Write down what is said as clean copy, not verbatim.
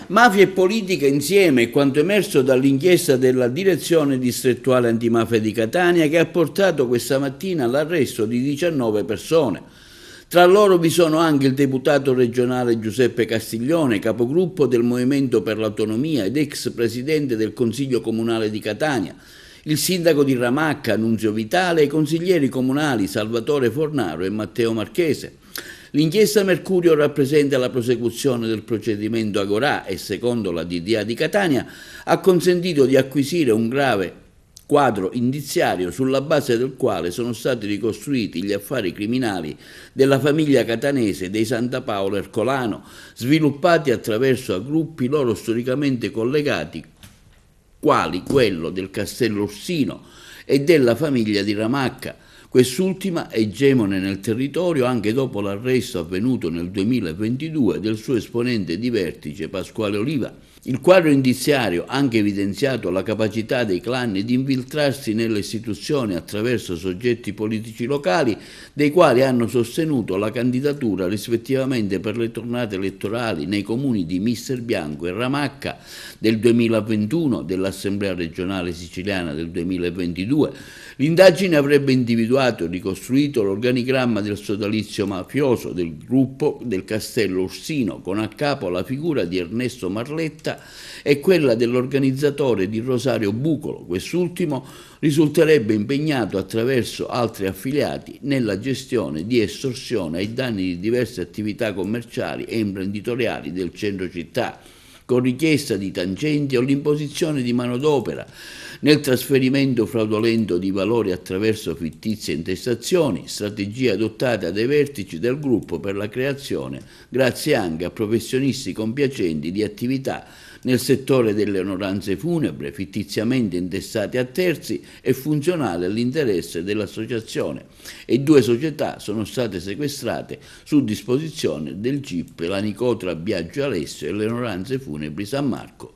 Mafia e politica insieme è quanto emerso dall'inchiesta della Direzione Distrettuale Antimafia di Catania, che ha portato questa mattina all'arresto di 19 persone. Tra loro vi sono anche il deputato regionale Giuseppe Castiglione, capogruppo del Movimento per l'Autonomia ed ex presidente del Consiglio Comunale di Catania, il sindaco di Ramacca Nunzio Vitale e i consiglieri comunali Salvatore Fornaro e Matteo Marchese. L'inchiesta Mercurio rappresenta la prosecuzione del procedimento Agorà e, secondo la DDA di Catania, ha consentito di acquisire un grave quadro indiziario sulla base del quale sono stati ricostruiti gli affari criminali della famiglia catanese dei Santapaolo Ercolano, sviluppati attraverso gruppi loro storicamente collegati, quali quello del Castello Ursino e della famiglia di Ramacca. Quest'ultima è egemone nel territorio anche dopo l'arresto avvenuto nel 2022 del suo esponente di vertice Pasquale Oliva. Il quadro indiziario ha anche evidenziato la capacità dei clan di infiltrarsi nelle istituzioni attraverso soggetti politici locali, dei quali hanno sostenuto la candidatura rispettivamente per le tornate elettorali nei comuni di Misterbianco e Ramacca del 2021, dell'Assemblea regionale siciliana del 2022. L'indagine avrebbe individuato e ricostruito l'organigramma del sodalizio mafioso del gruppo del Castello Ursino, con a capo la figura di Ernesto Marletta e quella dell'organizzatore di Rosario Bucolo. Quest'ultimo risulterebbe impegnato attraverso altri affiliati nella gestione di estorsione ai danni di diverse attività commerciali e imprenditoriali del centro città, con richiesta di tangenti o l'imposizione di manodopera, nel trasferimento fraudolento di valori attraverso fittizie intestazioni, strategie adottate dai vertici del gruppo per la creazione, grazie anche a professionisti compiacenti, di attività nel settore delle onoranze funebri, fittiziamente intestate a terzi e funzionali all'interesse dell'associazione, e 2 società sono state sequestrate su disposizione del GIP La Nicotra Biagio Alessio e le onoranze funebri San Marco.